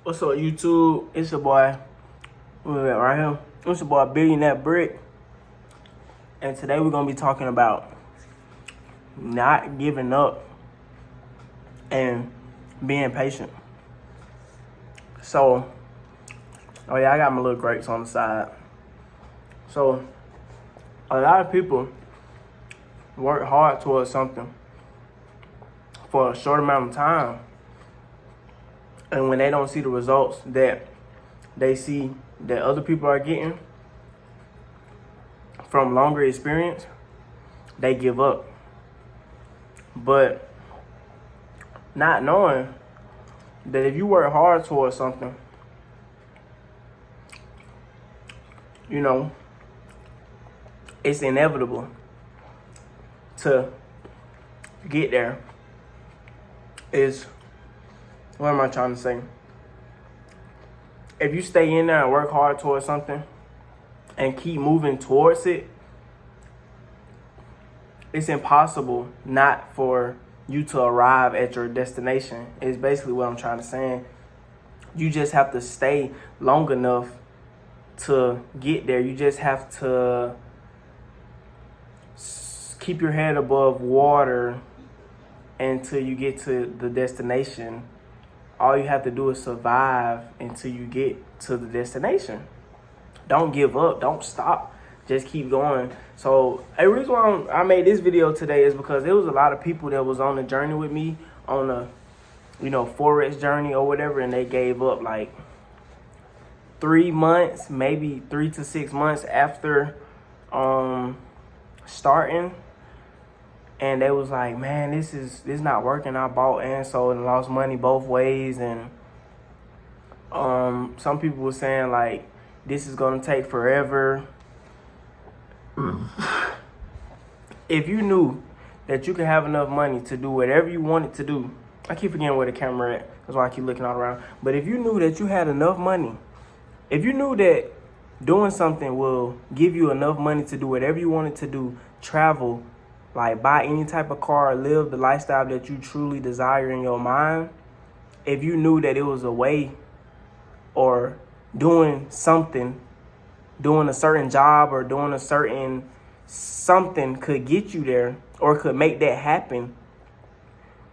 What's up, YouTube? It's your boy. Where we at right here? It's your boy, Billionaire Brick. And today we're going to be talking about not giving up and being patient. So, oh yeah, I got my little grapes on the side. So, a lot of people work hard towards something for a short amount of time. And when they don't see the results that they see that other people are getting from longer experience, they give up. But not knowing that if you work hard towards something, it's inevitable to get there. What am I trying to say? If you stay in there and work hard towards something and keep moving towards it, it's impossible not for you to arrive at your destination. Is basically what I'm trying to say. You just have to stay long enough to get there. You just have to keep your head above water until you get to the destination. All you have to do is survive until you get to the destination. Don't give up. Don't stop. Just keep going. So a reason why I made this video today is because there was a lot of people that was on the journey with me on a, Forex journey or whatever, and they gave up like 3 months, maybe 3 to 6 months after starting. And they was like, man, this not working. I bought and sold and lost money both ways. And some people were saying like, this is gonna take forever. If you knew that you could have enough money to do whatever you wanted to do, I keep forgetting where the camera at. That's why I keep looking all around. But if you knew that you had enough money, if you knew that doing something will give you enough money to do whatever you wanted to do, travel, like buy any type of car, live the lifestyle that you truly desire in your mind, if you knew that it was a way or doing something, doing a certain job or doing a certain something could get you there or could make that happen,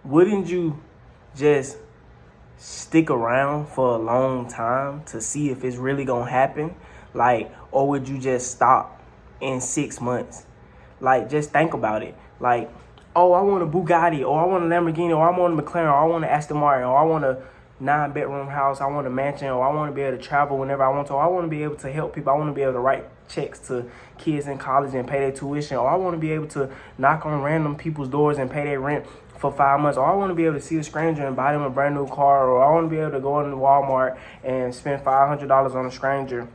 wouldn't you just stick around for a long time to see if it's really gonna happen? Like, or would you just stop in 6 months? Like, just think about it. Like, oh, I want a Bugatti, or I want a Lamborghini, or I want a McLaren, or I want an Aston Martin, or I want a 9-bedroom house, I want a mansion, or I want to be able to travel whenever I want to, or I want to be able to help people, I want to be able to write checks to kids in college and pay their tuition, or I want to be able to knock on random people's doors and pay their rent for 5 months, or I want to be able to see a stranger and buy them a brand new car, or I want to be able to go into Walmart and spend $500 on a stranger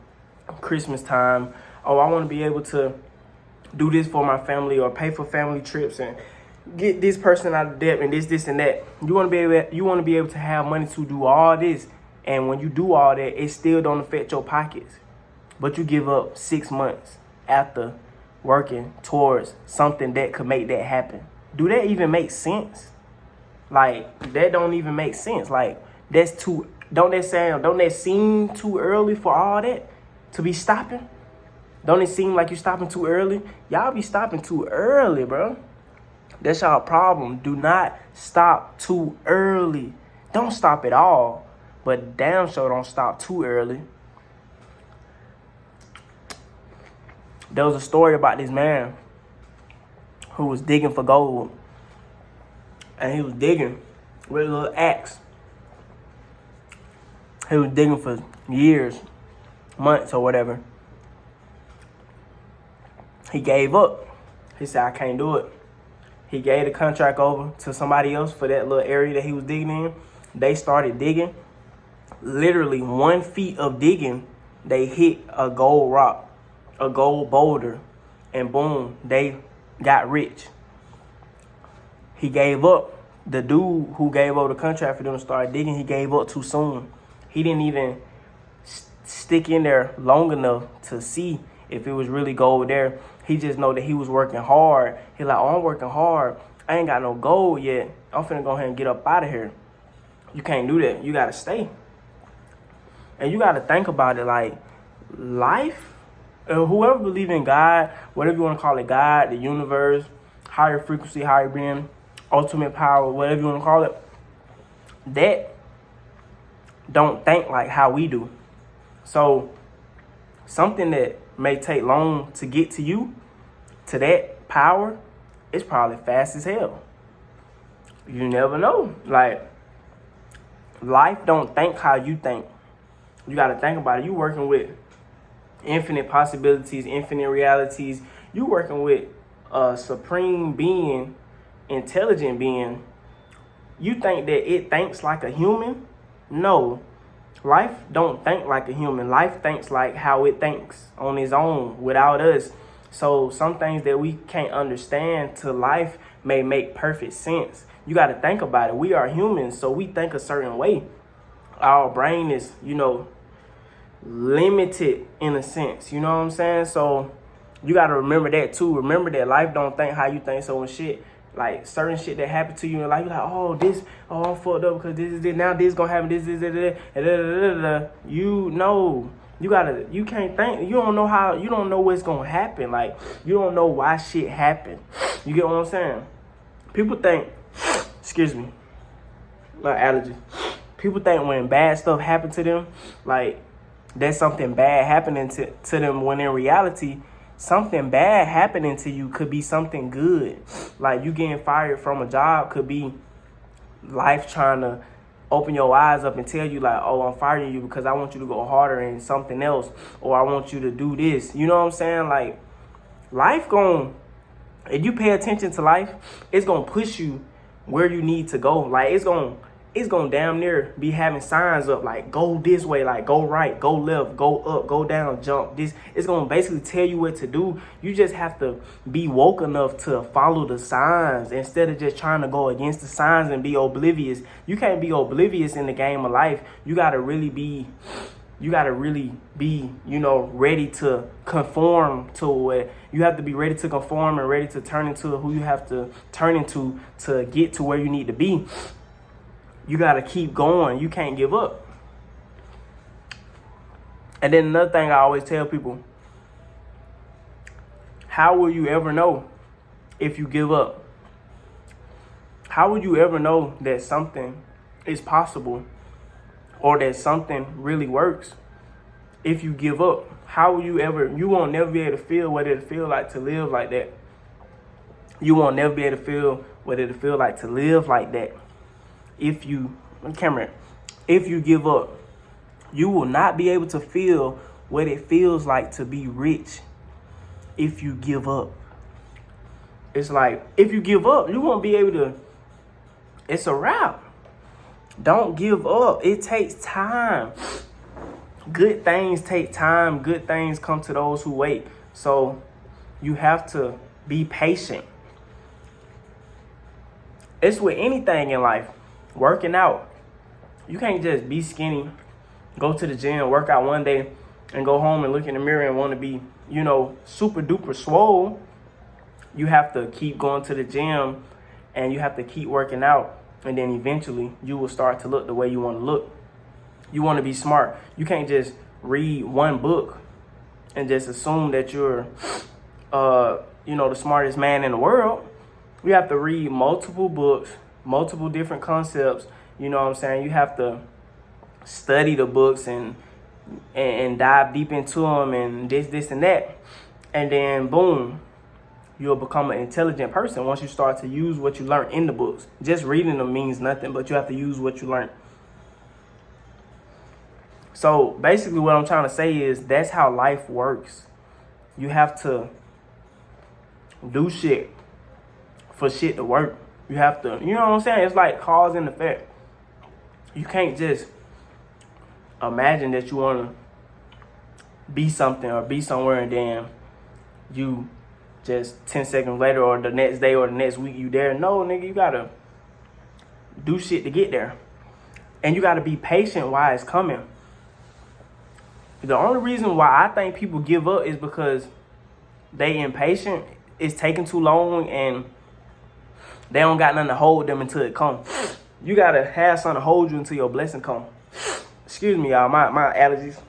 Christmas time, or I want to be able to do this for my family or pay for family trips and get this person out of debt and this and that. You want to be able to have money to do all this, and when you do all that, it still don't affect your pockets. But you give up 6 months after working towards something that could make that happen. Do that even make sense? Like, that don't even make sense. Like, that's too. Don't that seem too early for all that to be stopping? Don't it seem like you're stopping too early? Y'all be stopping too early, bro. That's y'all problem. Do not stop too early. Don't stop at all, but damn sure don't stop too early. There was a story about this man who was digging for gold. And he was digging with a little axe. He was digging for years, months or whatever. He gave up. He said, I can't do it. He gave the contract over to somebody else for that little area that he was digging in. They started digging. Literally 1 feet of digging, they hit a gold rock, a gold boulder, and boom, they got rich. He gave up. The dude who gave over the contract for them to start digging, he gave up too soon. He didn't even stick in there long enough to see if it was really gold there. He just know that he was working hard. He like, oh, I'm working hard. I ain't got no gold yet. I'm finna go ahead and get up out of here. You can't do that. You gotta stay. And you got to think about it like life, whoever believe in God, whatever you want to call it, God, the universe, higher frequency, higher being, ultimate power, whatever you want to call it, that don't think like how we do. So something that may take long to get to you, to that power, it's probably fast as hell. You never know. Like, life don't think how you think. You got to think about it. You working with infinite possibilities, infinite realities. You working with a supreme being, intelligent being. You think that it thinks like a human? No. Life don't think like a human. Life thinks like how it thinks on its own without us. So some things that we can't understand to life may make perfect sense. You got to think about it. We are humans, so we think a certain way. Our brain is, limited in a sense. You know what I'm saying? So you got to remember that too. Remember that life don't think how you think. So when shit, like certain shit that happened to you in life, you're like, I'm fucked up because this is it. Now this gonna happen. This is it. You can't think. You don't know what's gonna happen. Like, you don't know why shit happened. You get what I'm saying? People think, excuse me, my allergy. People think when bad stuff happen to them, like there's something bad happening to them, when in reality, something bad happening to you could be something good. Like you getting fired from a job could be life trying to open your eyes up and tell you like, oh, I'm firing you because I want you to go harder in something else, or I want you to do this. You know what I'm saying? Like, life if you pay attention to life, it's gonna push you where you need to go. Like it's gonna damn near be having signs up like go this way, like go right, go left, go up, go down, jump. This it's gonna basically tell you what to do. You just have to be woke enough to follow the signs instead of just trying to go against the signs and be oblivious. You can't be oblivious in the game of life. You gotta really be ready to conform to it. You have to be ready to conform and ready to turn into who you have to turn into to get to where you need to be. You got to keep going. You can't give up. And then another thing I always tell people, how will you ever know if you give up? How would you ever know that something is possible or that something really works if you give up? How will you won't never be able to feel what it feel like to live like that. You won't never be able to feel what it feel like to live like that. If you give up, you will not be able to feel what it feels like to be rich if you give up. It's like, if you give up, you won't be able to, it's a wrap. Don't give up. It takes time. Good things take time. Good things come to those who wait. So you have to be patient. It's with anything in life. Working out. You can't just be skinny, go to the gym, work out one day, and go home and look in the mirror and want to be, super duper swole. You have to keep going to the gym and you have to keep working out. And then eventually you will start to look the way you want to look. You want to be smart. You can't just read one book and just assume that you're, the smartest man in the world. You have to read multiple books, multiple different concepts. You know what I'm saying? You have to study the books and dive deep into them and this and that. And then boom, you'll become an intelligent person once you start to use what you learned in the books. Just reading them means nothing, but you have to use what you learned. So basically what I'm trying to say is that's how life works. You have to do shit for shit to work. You have to, you know what I'm saying? It's like cause and effect. You can't just imagine that you want to be something or be somewhere and then you just 10 seconds later or the next day or the next week you there. No, nigga, you got to do shit to get there. And you got to be patient while it's coming. The only reason why I think people give up is because they impatient. It's taking too long and they don't got nothing to hold them until it comes. You got to have something to hold you until your blessing comes. Excuse me, y'all. My allergies.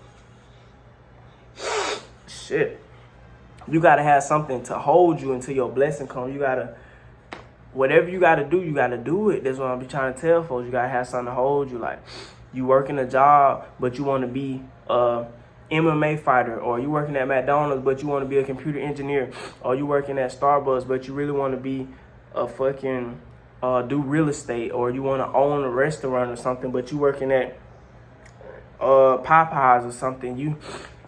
Shit. You gotta have something to hold you until your blessing comes. You gotta, whatever you gotta do it. That's what I be trying to tell folks. You gotta have something to hold you. Like, you working a job, but you want to be a MMA fighter, or you working at McDonald's, but you want to be a computer engineer, or you working at Starbucks, but you really want to be a fucking do real estate, or you want to own a restaurant or something, but you working at Popeyes or something.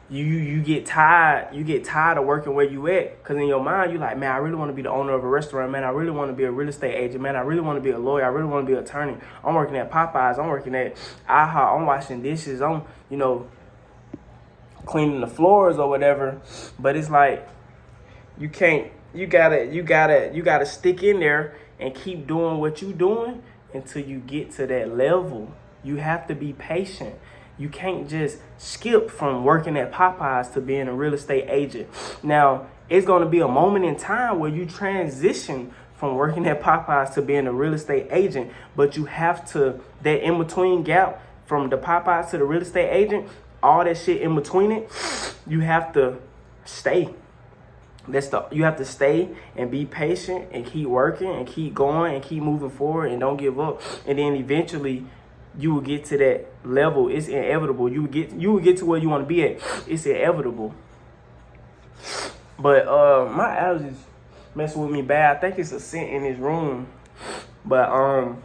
You get tired of working where you at, because in your mind you like, man, I really want to be the owner of a restaurant, man, I really want to be a real estate agent, man, I really want to be a lawyer, I really want to be an attorney. I'm working at Popeyes, I'm working at IHOP, I'm washing dishes, I'm cleaning the floors or whatever. But it's like, you gotta stick in there and keep doing what you doing until you get to that level. You have to be patient. You can't just skip from working at Popeyes to being a real estate agent. Now, it's going to be a moment in time where you transition from working at Popeyes to being a real estate agent, but you have to, that in-between gap from the Popeyes to the real estate agent, all that shit in between it, you have to stay. You have to stay and be patient and keep working and keep going and keep moving forward and don't give up. And then eventually you will get to that level. It's inevitable. You will get to where you want to be at. It's inevitable. But my allergies messing with me bad. I think it's a scent in this room. But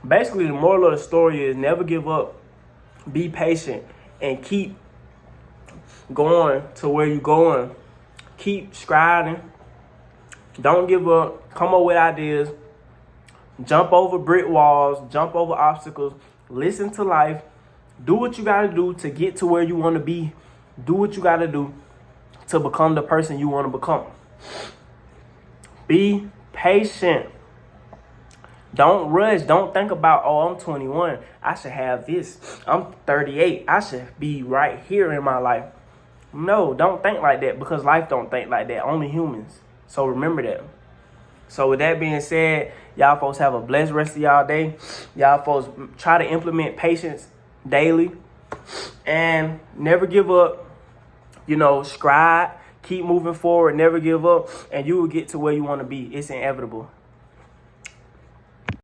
basically the moral of the story is never give up. Be patient and keep going to where you're going. Keep striving. Don't give up. Come up with ideas. Jump over brick walls. Jump over obstacles. Listen to life. Do what you got to do to get to where you want to be. Do what you got to do to become the person you want to become. Be patient. Don't rush. Don't think about, oh, I'm 21. I should have this. I'm 38. I should be right here in my life. No, don't think like that, because life don't think like that. Only humans. So remember that. So with that being said, y'all folks have a blessed rest of y'all day. Y'all folks try to implement patience daily and never give up. Strive, keep moving forward, never give up, and you will get to where you want to be. It's inevitable.